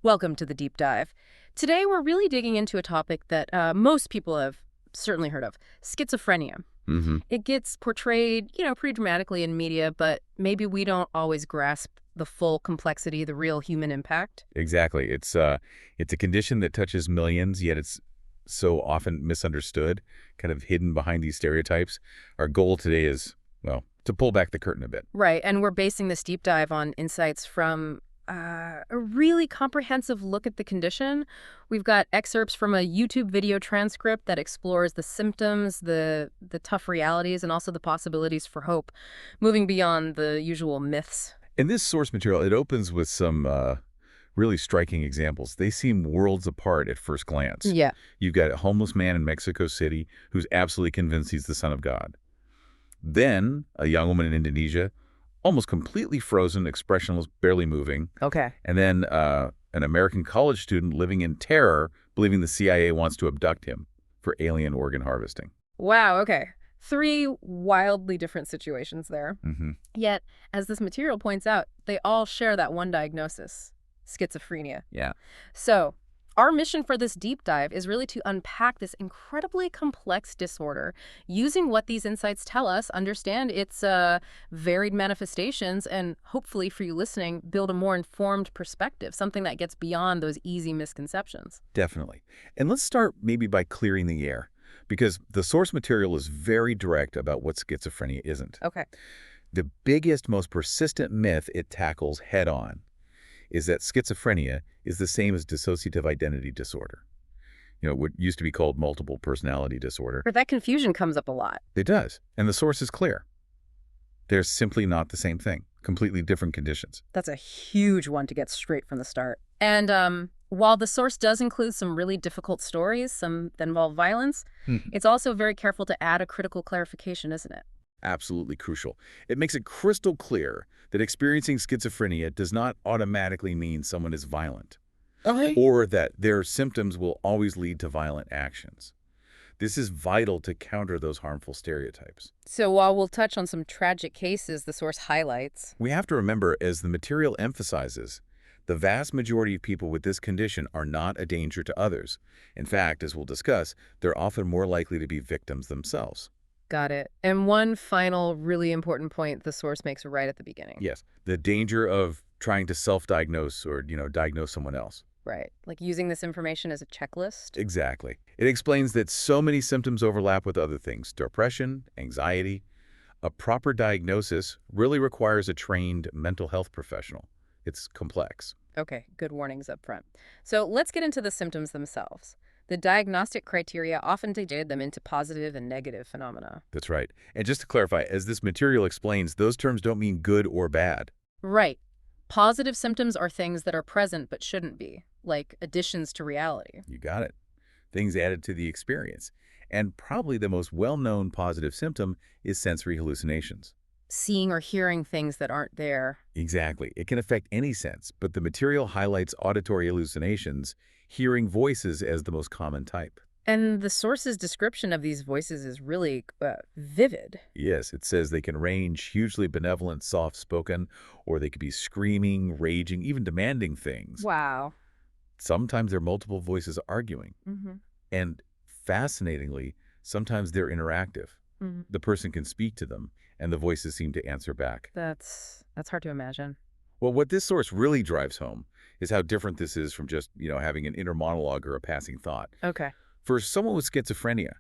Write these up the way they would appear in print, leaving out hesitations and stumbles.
Welcome to the deep dive. Today, we're really digging into a topic that most people have certainly heard of: schizophrenia. hmm It gets portrayed, pretty dramatically in media, but maybe we don't always grasp the full complexity, the real human impact. Exactly. It's a condition that touches millions, yet it's so often misunderstood, kind of hidden behind these stereotypes. Our goal today is, well, to pull back the curtain a bit. Right, and we're basing this deep dive on insights from a really comprehensive look at the condition. We've got excerpts from a YouTube video transcript that explores the symptoms, the tough realities, and also the possibilities for hope, moving beyond the usual myths. In this source material, it opens with some really striking examples. They seem worlds apart at first glance. Yeah. You've got a homeless man in Mexico City who's absolutely convinced he's the son of God. Then a young woman in Indonesia, almost completely frozen, expressionless, barely moving. Okay. And then an American college student living in terror, believing the CIA wants to abduct him for alien organ harvesting. Wow, okay. Three wildly different situations there. hmm Yet, as this material points out, they all share that one diagnosis: schizophrenia. Yeah, So, our mission for this deep dive is really to unpack this incredibly complex disorder, using what these insights tell us, understand its varied manifestations, and hopefully, for you listening, build a more informed perspective, something that gets beyond those easy misconceptions. definitely. And let's start maybe by clearing the air, because the source material is very direct about what schizophrenia isn't. Okay. The biggest, most persistent myth it tackles head-on is that schizophrenia is the same as dissociative identity disorder. What used to be called multiple personality disorder. But that confusion comes up a lot. It does, and the source is clear. They're simply not the same thing, completely different conditions. That's a huge one to get straight from the start. And while the source does include some really difficult stories, some that involve violence, it's also very careful to add a critical clarification, isn't it? Absolutely crucial. It makes it crystal clear that experiencing schizophrenia does not automatically mean someone is violent, Okay. or that their symptoms will always lead to violent actions. This is vital to counter those harmful stereotypes. So while we'll touch on some tragic cases the source highlights. We have to remember, as the material emphasizes, the vast majority of people with this condition are not a danger to others. In fact, as we'll discuss, they're often more likely to be victims themselves. Got it. And one final really important point the source makes right at the beginning. Yes, the danger of trying to self-diagnose or, diagnose someone else. Right. Like using this information as a checklist. Exactly. It explains that so many symptoms overlap with other things: depression, anxiety. A proper diagnosis really requires a trained mental health professional. It's complex. Okay, good warnings up front. So let's get into the symptoms themselves. The diagnostic criteria often divide them into positive and negative phenomena. That's right. And just to clarify, as this material explains, those terms don't mean good or bad. Right. Positive symptoms are things that are present but shouldn't be, like additions to reality. You got it. Things added to the experience. And probably the most well-known positive symptom is sensory hallucinations. Seeing or hearing things that aren't there. Exactly. It can affect any sense, but the material highlights auditory hallucinations, hearing voices as the most common type. And the source's description of these voices is really vivid. Yes, it says they can range hugely benevolent, soft-spoken, or they could be screaming, raging, even demanding things. Wow. Sometimes there are multiple voices arguing. Mm-hmm. And fascinatingly, sometimes they're interactive. Mm-hmm. The person can speak to them, and the voices seem to answer back. That's hard to imagine. Well, what this source really drives home is how different this is from just, having an inner monologue or a passing thought. Okay. For someone with schizophrenia,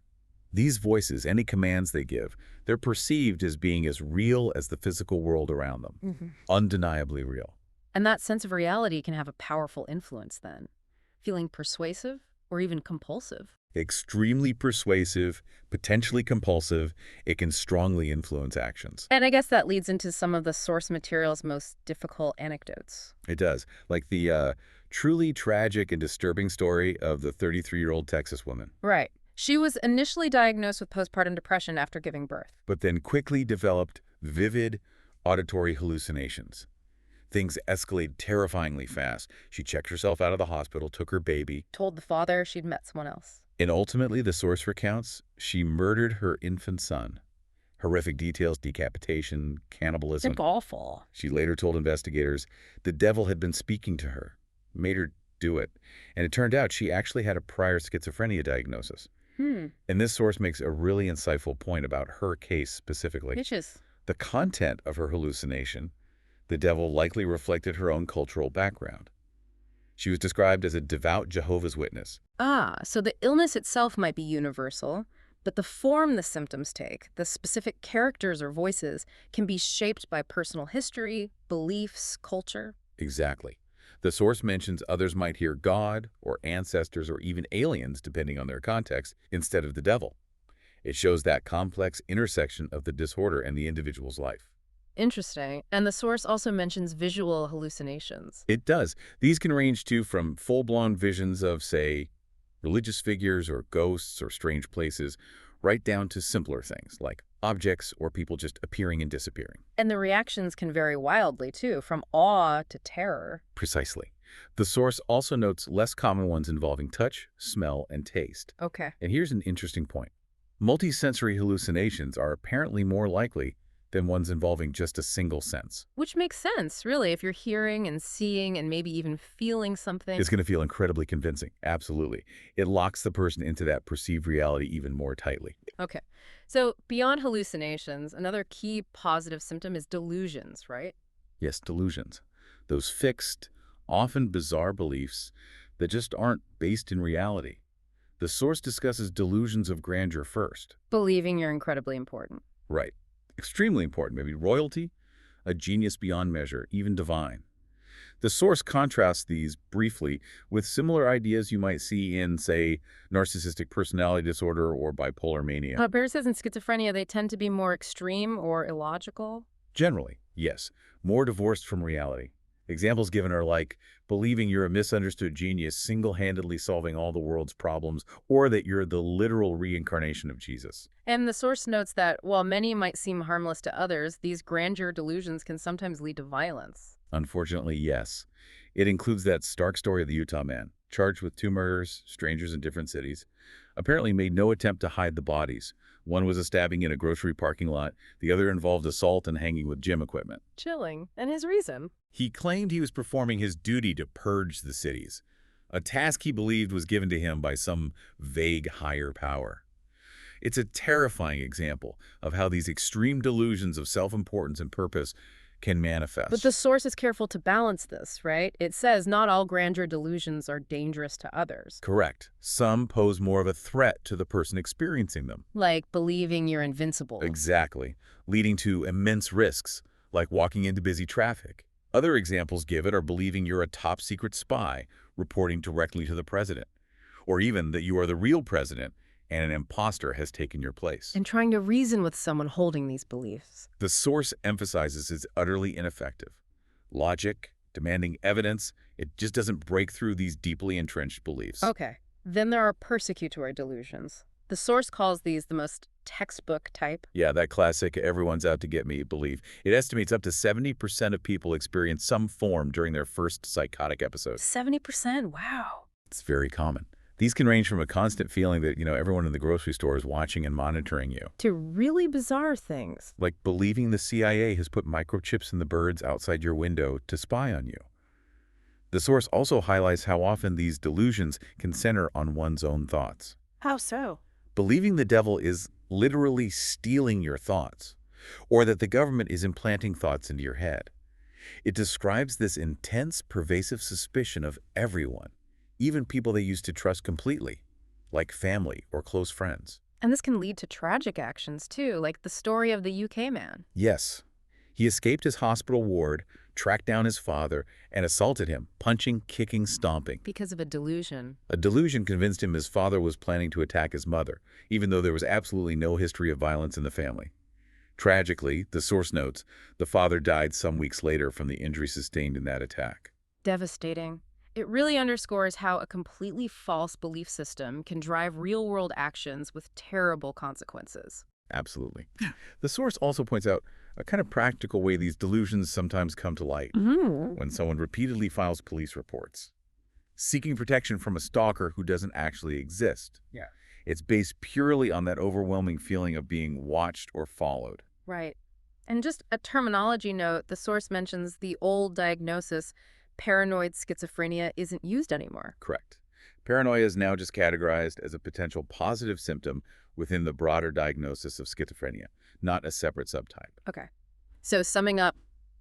these voices, any commands they give, they're perceived as being as real as the physical world around them. Mm-hmm. Undeniably real. And that sense of reality can have a powerful influence then, feeling persuasive or even compulsive. Extremely persuasive, potentially compulsive, it can strongly influence actions. And I guess that leads into some of the source material's most difficult anecdotes. It does. Like the truly tragic and disturbing story of the 33-year-old Texas woman, Right. She was initially diagnosed with postpartum depression after giving birth. but then quickly developed vivid auditory hallucinations. Things escalated terrifyingly fast. She checked herself out of the hospital, took her baby, Told the father she'd met someone else. and ultimately, the source recounts, she murdered her infant son. Horrific details: decapitation, cannibalism. It's awful. She later told investigators the devil had been speaking to her, made her do it. And it turned out she actually had a prior schizophrenia diagnosis. Hmm. And this source makes a really insightful point about her case specifically. Which is The content of her hallucination, the devil likely reflected her own cultural background. She was described as a devout Jehovah's Witness. so the illness itself might be universal, but the form the symptoms take, the specific characters or voices, can be shaped by personal history, beliefs, culture. Exactly. The source mentions others might hear God or ancestors or even aliens, depending on their context, instead of the devil. It shows that complex intersection of the disorder and the individual's life. Interesting. And the source also mentions visual hallucinations. It does. These can range from full-blown visions of, say, religious figures or ghosts or strange places, right down to simpler things like objects or people just appearing and disappearing. And the reactions can vary wildly, too, from awe to terror. Precisely. The source also notes less common ones involving touch, smell, and taste. Okay. And here's an interesting point. Multisensory hallucinations are apparently more likely than ones involving just a single sense. Which makes sense, really, if you're hearing and seeing and maybe even feeling something. It's going to feel incredibly convincing. Absolutely. It locks the person into that perceived reality even more tightly. Okay. So beyond hallucinations, another key positive symptom is delusions, right? Yes, delusions. Those fixed, often bizarre beliefs that just aren't based in reality. The source discusses delusions of grandeur first. Believing you're incredibly important. Right. Extremely important. Maybe royalty, a genius beyond measure, even divine. The source contrasts these briefly with similar ideas you might see in, say, narcissistic personality disorder or bipolar mania. Bear says in schizophrenia, they tend to be more extreme or illogical. Generally, yes, more divorced from reality. Examples given are like believing you're a misunderstood genius single-handedly solving all the world's problems, or that you're the literal reincarnation of Jesus. And the source notes that while many might seem harmless to others, these grandeur delusions can sometimes lead to violence. Unfortunately, yes. It includes that stark story of the Utah man, charged with 2 murders, strangers in different cities, apparently made no attempt to hide the bodies. One was a stabbing in a grocery parking lot. The other involved assault and hanging with gym equipment. Chilling. And his reason? He claimed he was performing his duty to purge the cities, a task he believed was given to him by some vague higher power. It's a terrifying example of how these extreme delusions of self-importance and purpose can manifest. But the source is careful to balance this, right? It says not all grandeur delusions are dangerous to others. Correct. Some pose more of a threat to the person experiencing them. Like believing you're invincible. Exactly. Leading to immense risks, like walking into busy traffic. Other examples given are believing you're a top-secret spy reporting directly to the president, or even that you are the real president and an imposter has taken your place. And trying to reason with someone holding these beliefs. The source emphasizes it's utterly ineffective. Logic, demanding evidence, it just doesn't break through these deeply entrenched beliefs. Okay. Then there are persecutory delusions. The source calls these the most textbook type. Yeah, that classic everyone's out to get me belief. It estimates up to 70% of people experience some form during their first psychotic episode. 70%? Wow. It's very common. These can range from a constant feeling that, everyone in the grocery store is watching and monitoring you, To really bizarre things. like believing the CIA has put microchips in the birds outside your window to spy on you. The source also highlights how often these delusions can center on one's own thoughts. How so? Believing the devil is literally stealing your thoughts, or that the government is implanting thoughts into your head. It describes this intense, pervasive suspicion of everyone, even people they used to trust completely, like family or close friends. And this can lead to tragic actions, too, like the story of the UK man. Yes, he escaped his hospital ward, tracked down his father, and assaulted him, punching, kicking, stomping. Because of a delusion. A delusion convinced him his father was planning to attack his mother, even though there was absolutely no history of violence in the family. Tragically, the source notes, the father died some weeks later from the injury sustained in that attack. Devastating. It really underscores how a completely false belief system can drive real-world actions with terrible consequences. Absolutely. The source also points out a kind of practical way these delusions sometimes come to light when someone repeatedly files police reports, seeking protection from a stalker who doesn't actually exist. Yeah. It's based purely on that overwhelming feeling of being watched or followed. Right. And just a terminology note, the source mentions the old diagnosis, paranoid schizophrenia isn't used anymore. Correct. Paranoia is now just categorized as a potential positive symptom within the broader diagnosis of schizophrenia, not a separate subtype. Okay. So summing up,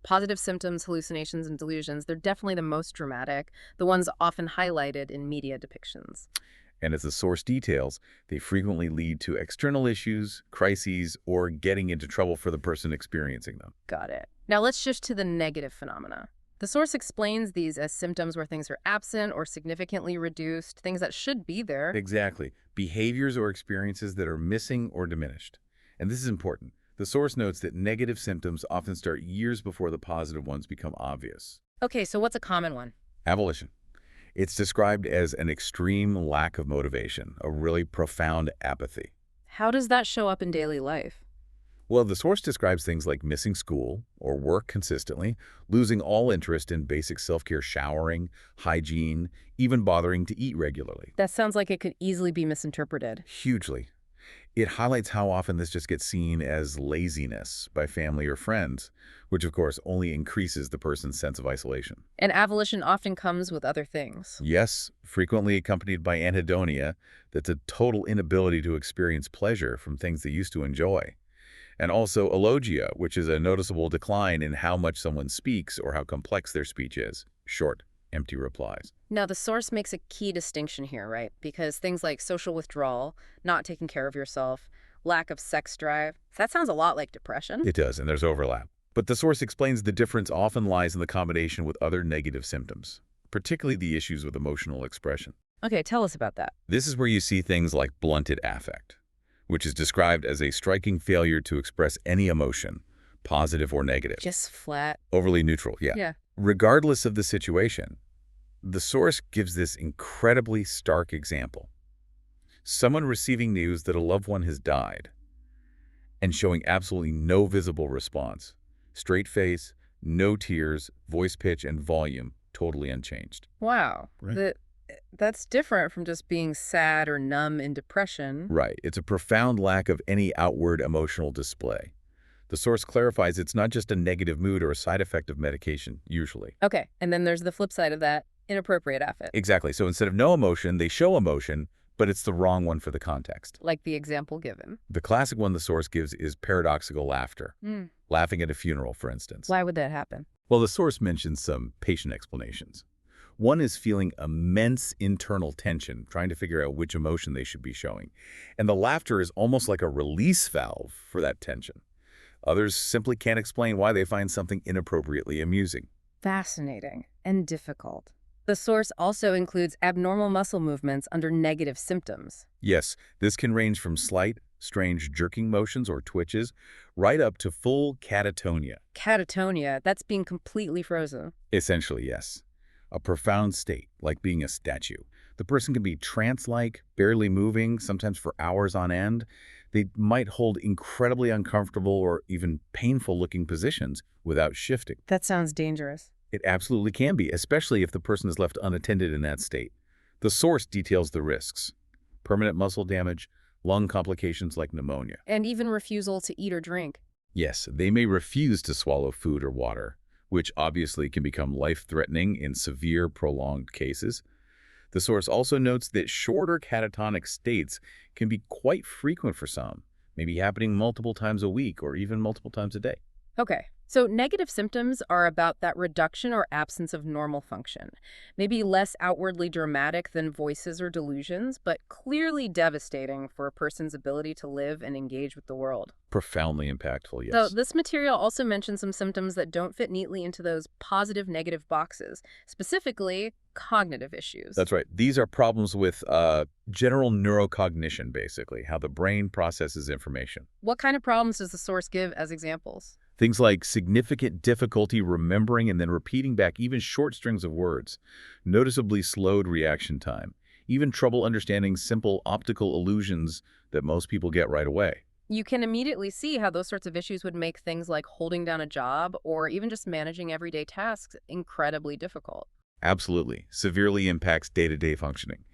positive symptoms, hallucinations, and delusions, they're definitely the most dramatic, the ones often highlighted in media depictions. And as the source details, they frequently lead to external issues, crises, or getting into trouble for the person experiencing them. Got it. Now let's shift to the negative phenomena. The source explains these as symptoms where things are absent or significantly reduced, things that should be there. Exactly. Behaviors or experiences that are missing or diminished. And this is important. The source notes that negative symptoms often start years before the positive ones become obvious. Okay, so what's a common one? Abolition. It's described as an extreme lack of motivation, a really profound apathy. How does that show up in daily life? Well, the source describes things like missing school or work consistently, losing all interest in basic self-care, showering, hygiene, even bothering to eat regularly. That sounds like it could easily be misinterpreted. Hugely. It highlights how often this just gets seen as laziness by family or friends, which of course only increases the person's sense of isolation. And avolition often comes with other things. Yes, frequently accompanied by anhedonia, that's a total inability to experience pleasure from things they used to enjoy. And also alogia, which is a noticeable decline in how much someone speaks or how complex their speech is. Short, empty replies. Now, the source makes a key distinction here, right? Because things like social withdrawal, not taking care of yourself, lack of sex drive, that sounds a lot like depression. It does, and there's overlap. But the source explains the difference often lies in the combination with other negative symptoms, particularly the issues with emotional expression. Okay, tell us about that. This is where you see things like blunted affect, which is described as a striking failure to express any emotion, positive or negative. Just flat. Overly neutral, yeah. Yeah. Regardless of the situation, the source gives this incredibly stark example. Someone receiving news that a loved one has died and showing absolutely no visible response. Straight face, no tears, voice pitch and volume totally unchanged. Wow. Right. That's different from just being sad or numb in depression. Right. It's a profound lack of any outward emotional display. The source clarifies it's not just a negative mood or a side effect of medication, usually. Okay, and then there's the flip side of that, inappropriate affect. Exactly. So instead of no emotion, they show emotion, but it's the wrong one for the context. Like the example given. The classic one the source gives is paradoxical laughter. Laughing at a funeral, for instance. Why would that happen? Well, the source mentions some patient explanations. One is feeling immense internal tension, trying to figure out which emotion they should be showing. And the laughter is almost like a release valve for that tension. Others simply can't explain why they find something inappropriately amusing. Fascinating and difficult. The source also includes abnormal muscle movements under negative symptoms. Yes, this can range from slight, strange jerking motions or twitches, right up to full catatonia. Catatonia, that's being completely frozen. Essentially, yes. A profound state, like being a statue. The person can be trance-like, barely moving, sometimes for hours on end. They might hold incredibly uncomfortable or even painful-looking positions without shifting. That sounds dangerous. It absolutely can be, especially if the person is left unattended in that state. The source details the risks: permanent muscle damage, lung complications like pneumonia. And even refusal to eat or drink. Yes, they may refuse to swallow food or water, which obviously can become life-threatening in severe, prolonged cases. The source also notes that shorter catatonic states can be quite frequent for some, maybe happening multiple times a week or even multiple times a day. Okay, so negative symptoms are about that reduction or absence of normal function. Maybe less outwardly dramatic than voices or delusions, but clearly devastating for a person's ability to live and engage with the world. Profoundly impactful, yes. So this material also mentions some symptoms that don't fit neatly into those positive-negative boxes, specifically cognitive issues. That's right. These are problems with general neurocognition, basically, how the brain processes information. What kind of problems does the source give as examples? Things like significant difficulty remembering and then repeating back even short strings of words, noticeably slowed reaction time, even trouble understanding simple optical illusions that most people get right away. You can immediately see how those sorts of issues would make things like holding down a job or even just managing everyday tasks incredibly difficult. Absolutely. Severely impacts day-to-day functioning.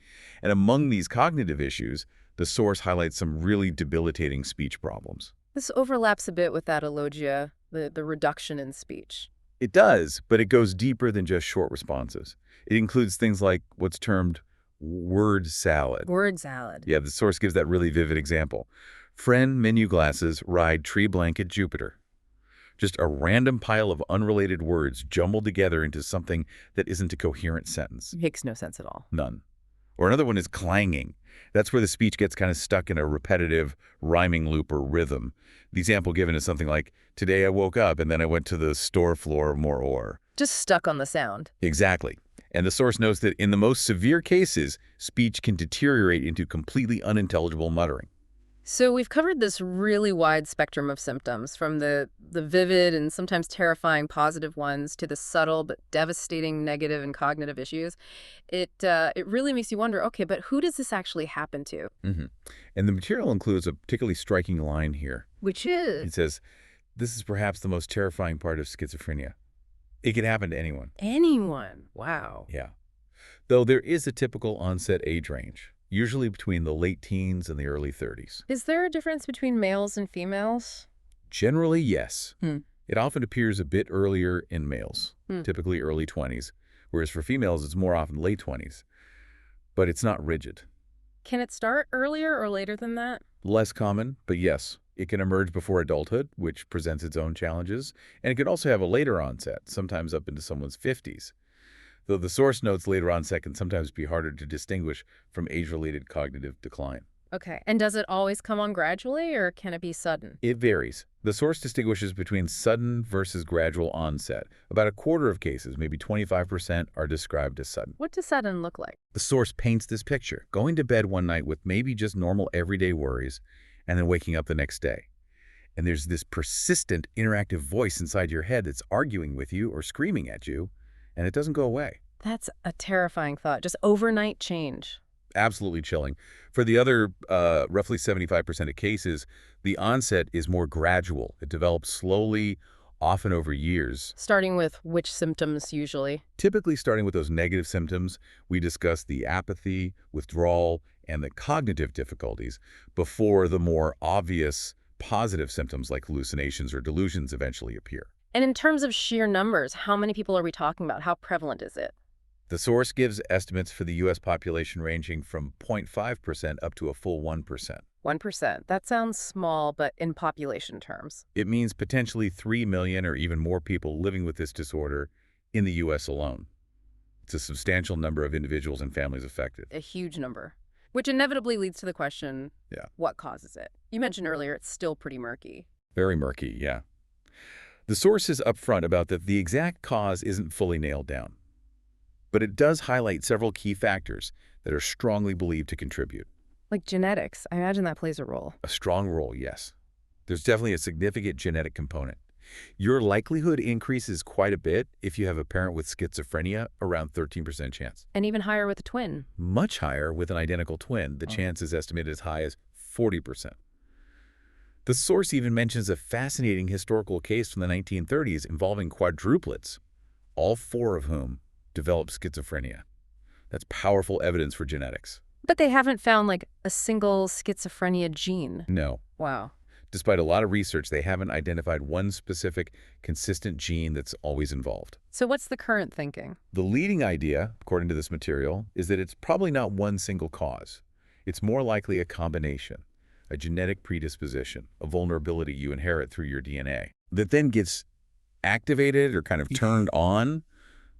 And among these cognitive issues, the source highlights some really debilitating speech problems. This overlaps a bit with that alogia, the reduction in speech. It does, but it goes deeper than just short responses. It includes things like what's termed word salad. Word salad. Yeah, the source gives that really vivid example. Friend menu glasses ride tree blanket Jupiter. Just a random pile of unrelated words jumbled together into something that isn't a coherent sentence. Makes no sense at all. None. Or another one is clanging. That's where the speech gets kind of stuck in a repetitive rhyming loop or rhythm. The example given is something like, today I woke up and then I went to the store floor more ore. Just stuck on the sound. Exactly. And the source notes that in the most severe cases, speech can deteriorate into completely unintelligible muttering. So we've covered this really wide spectrum of symptoms, from the vivid and sometimes terrifying positive ones to the subtle but devastating negative and cognitive issues. It really makes you wonder, okay, but who does this actually happen to? hmm And the material includes a particularly striking line here. Which It is says, this is perhaps the most terrifying part of schizophrenia. It can happen to anyone. anyone. Wow. Yeah. Though there is a typical onset age range, usually between the late teens and the early 30s. Is there a difference between males and females? Generally, yes. Hmm. It often appears a bit earlier in males, typically early 20s, whereas for females, it's more often late 20s. But it's not rigid. Can it start earlier or later than that? Less common, but yes, it can emerge before adulthood, which presents its own challenges, and it could also have a later onset, sometimes up into someone's 50s. Though the source notes later onset can sometimes be harder to distinguish from age-related cognitive decline. Okay. And does it always come on gradually, or can it be sudden? It varies. The source distinguishes between sudden versus gradual onset. About a quarter of cases, maybe 25%, are described as sudden. What does sudden look like? The source paints this picture, going to bed one night with maybe just normal everyday worries, and then waking up the next day. And there's this persistent, interactive voice inside your head that's arguing with you or screaming at you, and it doesn't go away. That's a terrifying thought. Just overnight change. Absolutely chilling. For the other roughly 75% of cases, the onset is more gradual. It develops slowly, often over years. Starting with which symptoms usually? Typically starting with those negative symptoms, we discuss the apathy, withdrawal, and the cognitive difficulties before the more obvious positive symptoms like hallucinations or delusions eventually appear. And in terms of sheer numbers, how many people are we talking about? How prevalent is it? The source gives estimates for the U.S. population ranging from 0.5% up to a full 1%. 1%. That sounds small, but in population terms. It means potentially 3 million or even more people living with this disorder in the U.S. alone. It's a substantial number of individuals and families affected. A huge number. Which inevitably leads to the question, Yeah. what causes it? You mentioned earlier it's still pretty murky. Very murky, yeah. The source is upfront about that the exact cause isn't fully nailed down. But it does highlight several key factors that are strongly believed to contribute. Like genetics, I imagine that plays a role. A strong role, yes. There's definitely a significant genetic component. Your likelihood increases quite a bit if you have a parent with schizophrenia, around 13% chance. And even higher with a twin. Much higher with an identical twin. The chance is estimated as high as 40%. The source even mentions a fascinating historical case from the 1930s involving quadruplets, all four of whom developed schizophrenia. That's powerful evidence for genetics. But they haven't found, like, a single schizophrenia gene. No. Wow. Despite a lot of research, they haven't identified one specific, consistent gene that's always involved. So what's the current thinking? The leading idea, according to this material, is that it's probably not one single cause. It's more likely a combination, a genetic predisposition, a vulnerability you inherit through your DNA, that then gets activated or kind of turned on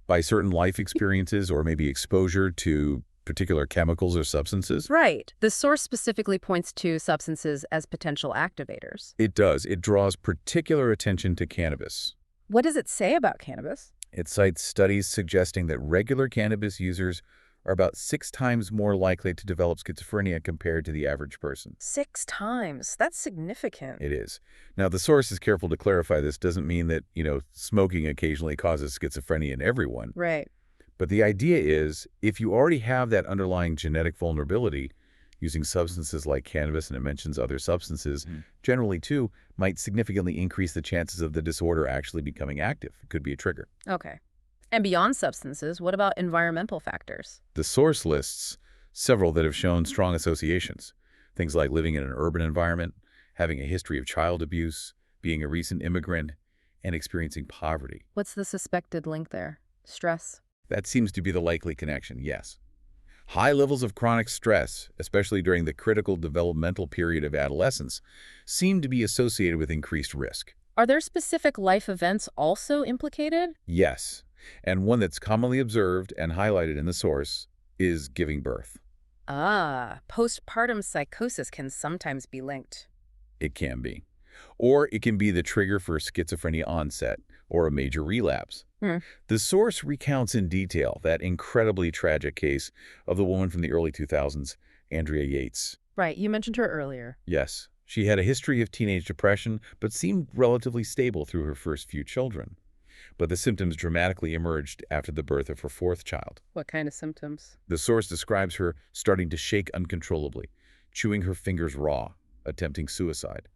by certain life experiences or maybe exposure to particular chemicals or substances. Right. The source specifically points to substances as potential activators. It does. It draws particular attention to cannabis. What does it say about cannabis? It cites studies suggesting that regular cannabis users are about 6 times more likely to develop schizophrenia compared to the average person. 6 times. That's significant. It is. Now, the source is careful to clarify this doesn't mean that, smoking occasionally causes schizophrenia in everyone. Right. But the idea is, if you already have that underlying genetic vulnerability, using substances like cannabis, and it mentions other substances, generally too, might significantly increase the chances of the disorder actually becoming active. It could be a trigger. Okay. And beyond substances, what about environmental factors? The source lists several that have shown strong associations. Things like living in an urban environment, having a history of child abuse, being a recent immigrant, and experiencing poverty. What's the suspected link there? Stress? That seems to be the likely connection, yes. High levels of chronic stress, especially during the critical developmental period of adolescence, seem to be associated with increased risk. Are there specific life events also implicated? Yes, and one that's commonly observed and highlighted in the source is giving birth. Ah, postpartum psychosis can sometimes be linked. It can be. Or it can be the trigger for schizophrenia onset or a major relapse. Hmm. The source recounts in detail that incredibly tragic case of the woman from the early 2000s, Andrea Yates. Right, you mentioned her earlier. Yes, she had a history of teenage depression, but seemed relatively stable through her first few children. But the symptoms dramatically emerged after the birth of her fourth child. What kind of symptoms? The source describes her starting to shake uncontrollably, chewing her fingers raw, attempting suicide.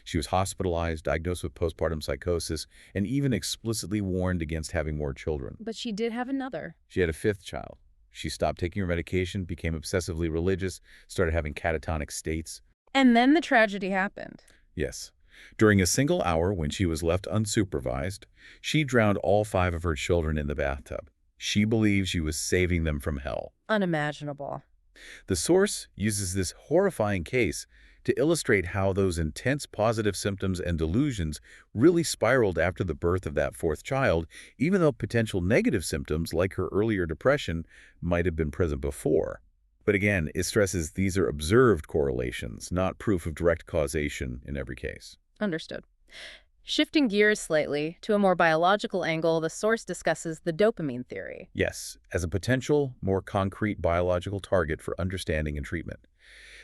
She was hospitalized, diagnosed with postpartum psychosis, and even explicitly warned against having more children. But she did have another. She had a fifth child. She stopped taking her medication, became obsessively religious, started having catatonic states. And then the tragedy happened. Yes. During a single hour when she was left unsupervised, she drowned all 5 of her children in the bathtub. She believed she was saving them from hell. Unimaginable. The source uses this horrifying case to illustrate how those intense positive symptoms and delusions really spiraled after the birth of that fourth child, even though potential negative symptoms like her earlier depression might have been present before. But again, it stresses these are observed correlations, not proof of direct causation in every case. Understood. Shifting gears slightly to a more biological angle, the source discusses the dopamine theory. Yes, as a potential, more concrete biological target for understanding and treatment.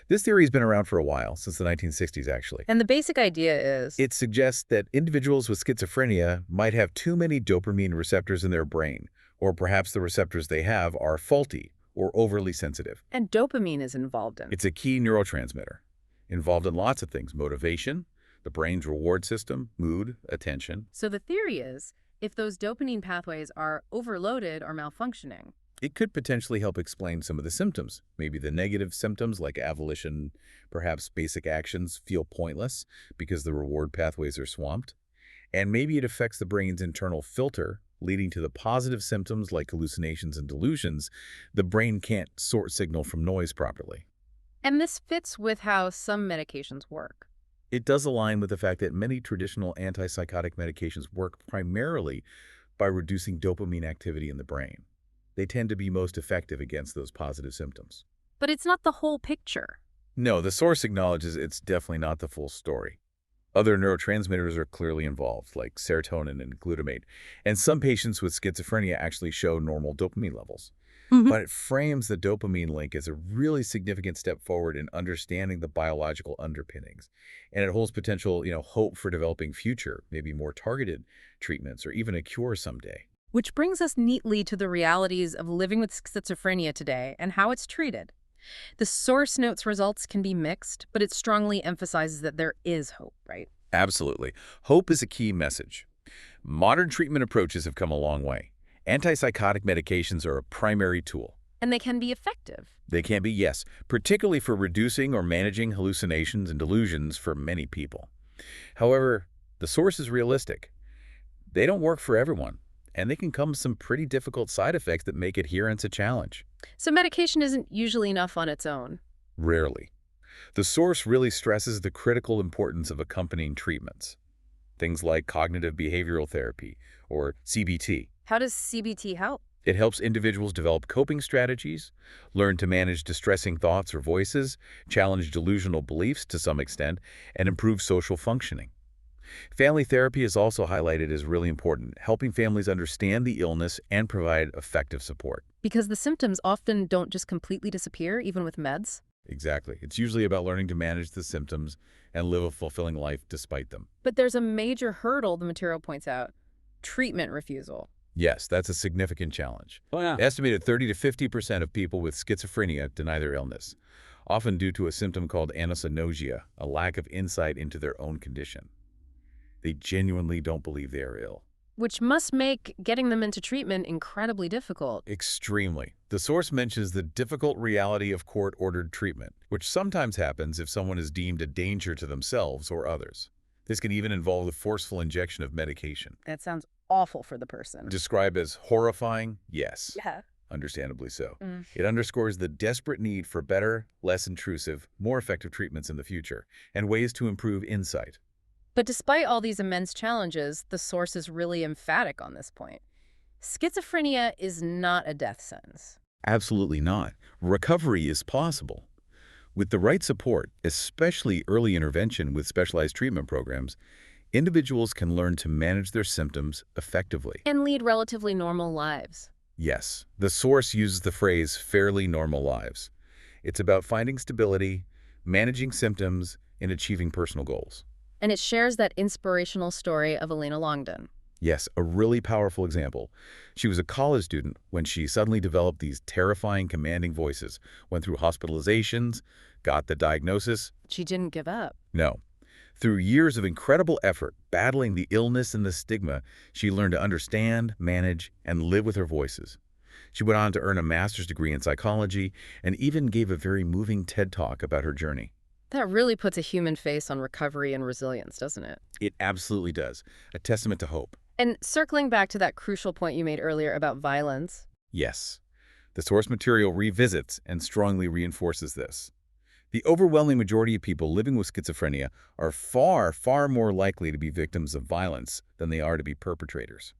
This theory has been around for a while, since the 1960s actually. And the basic idea is It suggests that individuals with schizophrenia might have too many dopamine receptors in their brain, or perhaps the receptors they have are faulty or overly sensitive. and dopamine is involved in. It's a key neurotransmitter, involved in lots of things: motivation, the brain's reward system, mood, attention. So the theory is, if those dopamine pathways are overloaded or malfunctioning, It could potentially help explain some of the symptoms. Maybe the negative symptoms like avolition, perhaps basic actions feel pointless because the reward pathways are swamped. And maybe it affects the brain's internal filter, leading to the positive symptoms like hallucinations and delusions. The brain can't sort signal from noise properly. and this fits with how some medications work. It does align with the fact that many traditional antipsychotic medications work primarily by reducing dopamine activity in the brain. They tend to be most effective against those positive symptoms. But it's not the whole picture. No, the source acknowledges it's definitely not the full story. Other neurotransmitters are clearly involved, like serotonin and glutamate, and some patients with schizophrenia actually show normal dopamine levels. But it frames the dopamine link as a really significant step forward in understanding the biological underpinnings. And it holds potential, hope for developing future, maybe more targeted treatments or even a cure someday. Which brings us neatly to the realities of living with schizophrenia today and how it's treated. The source notes results can be mixed, but it strongly emphasizes that there is hope, right? Absolutely. Hope is a key message. Modern treatment approaches have come a long way. Antipsychotic medications are a primary tool. And they can be effective. They can be, yes, particularly for reducing or managing hallucinations and delusions for many people. However, the source is realistic. They don't work for everyone, and they can come with some pretty difficult side effects that make adherence a challenge. So medication isn't usually enough on its own. Rarely. The source really stresses the critical importance of accompanying treatments. Things like cognitive behavioral therapy, or CBT. How does CBT help? It helps individuals develop coping strategies, learn to manage distressing thoughts or voices, challenge delusional beliefs to some extent, and improve social functioning. Family therapy is also highlighted as really important, helping families understand the illness and provide effective support. Because the symptoms often don't just completely disappear, even with meds. Exactly. It's usually about learning to manage the symptoms and live a fulfilling life despite them. But there's a major hurdle, the material points out: treatment refusal. Yes, that's a significant challenge. Oh, yeah. Estimated 30 to 50% of people with schizophrenia deny their illness, often due to a symptom called anosognosia, a lack of insight into their own condition. They genuinely don't believe they are ill. Which must make getting them into treatment incredibly difficult. Extremely. The source mentions the difficult reality of court-ordered treatment, which sometimes happens if someone is deemed a danger to themselves or others. This can even involve the forceful injection of medication. That sounds awful for the person. Described as horrifying? Yes, Yeah. understandably so. Mm. It underscores the desperate need for better, less intrusive, more effective treatments in the future, and ways to improve insight. But despite all these immense challenges, the source is really emphatic on this point. Schizophrenia is not a death sentence. Absolutely not. Recovery is possible. With the right support, especially early intervention with specialized treatment programs, individuals can learn to manage their symptoms effectively. And lead relatively normal lives. Yes, the source uses the phrase fairly normal lives. It's about finding stability, managing symptoms, and achieving personal goals. And it shares that inspirational story of Elena Longden. Yes, a really powerful example. She was a college student when she suddenly developed these terrifying, commanding voices, went through hospitalizations, got the diagnosis. She didn't give up. No. Through years of incredible effort, battling the illness and the stigma, she learned to understand, manage, and live with her voices. She went on to earn a master's degree in psychology and even gave a very moving TED Talk about her journey. That really puts a human face on recovery and resilience, doesn't it? It absolutely does. A testament to hope. And circling back to that crucial point you made earlier about violence. Yes. The source material revisits and strongly reinforces this. The overwhelming majority of people living with schizophrenia are far, far more likely to be victims of violence than they are to be perpetrators.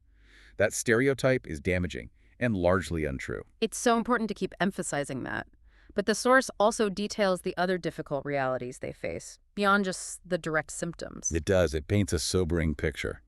That stereotype is damaging and largely untrue. It's so important to keep emphasizing that. But the source also details the other difficult realities they face, beyond just the direct symptoms. It does. It paints a sobering picture.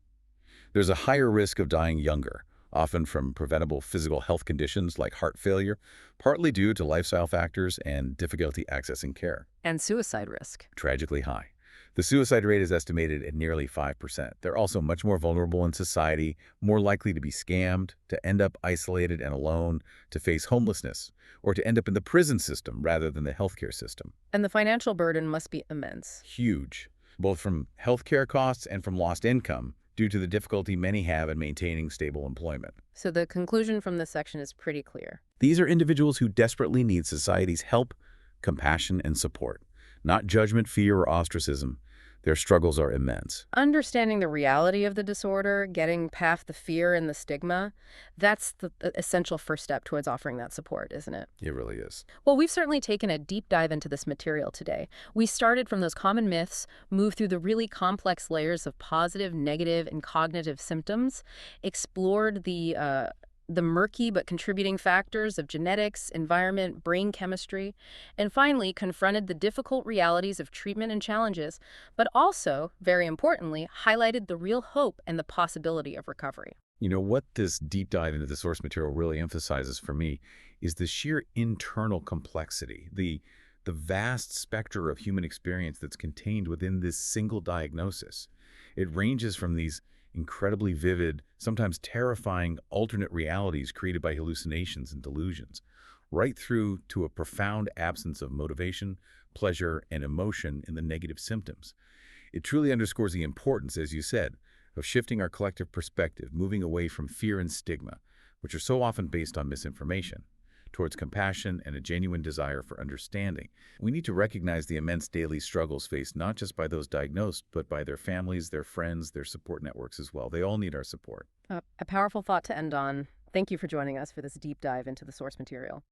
There's a higher risk of dying younger, often from preventable physical health conditions like heart failure, partly due to lifestyle factors and difficulty accessing care. And suicide risk. Tragically high. The suicide rate is estimated at nearly 5%. They're also much more vulnerable in society, more likely to be scammed, to end up isolated and alone, to face homelessness, or to end up in the prison system rather than the healthcare system. And the financial burden must be immense. Huge, both from healthcare costs and from lost income, due to the difficulty many have in maintaining stable employment. So the conclusion from this section is pretty clear. These are individuals who desperately need society's help, compassion, and support, not judgment, fear, or ostracism. Their struggles are immense. Understanding the reality of the disorder, getting past the fear and the stigma, that's the essential first step towards offering that support, isn't it? It really is. Well, we've certainly taken a deep dive into this material today. We started from those common myths, moved through the really complex layers of positive, negative, and cognitive symptoms, explored the murky but contributing factors of genetics, environment, brain chemistry, and finally confronted the difficult realities of treatment and challenges, but also, very importantly, highlighted the real hope and the possibility of recovery. You know, what this deep dive into the source material really emphasizes for me is the sheer internal complexity, the vast specter of human experience that's contained within this single diagnosis. It ranges from these incredibly vivid, sometimes terrifying alternate realities created by hallucinations and delusions, right through to a profound absence of motivation, pleasure, and emotion in the negative symptoms. It truly underscores the importance, as you said, of shifting our collective perspective, moving away from fear and stigma, which are so often based on misinformation, towards compassion and a genuine desire for understanding. We need to recognize the immense daily struggles faced not just by those diagnosed, but by their families, their friends, their support networks as well. They all need our support. A powerful thought to end on. Thank you for joining us for this deep dive into the source material.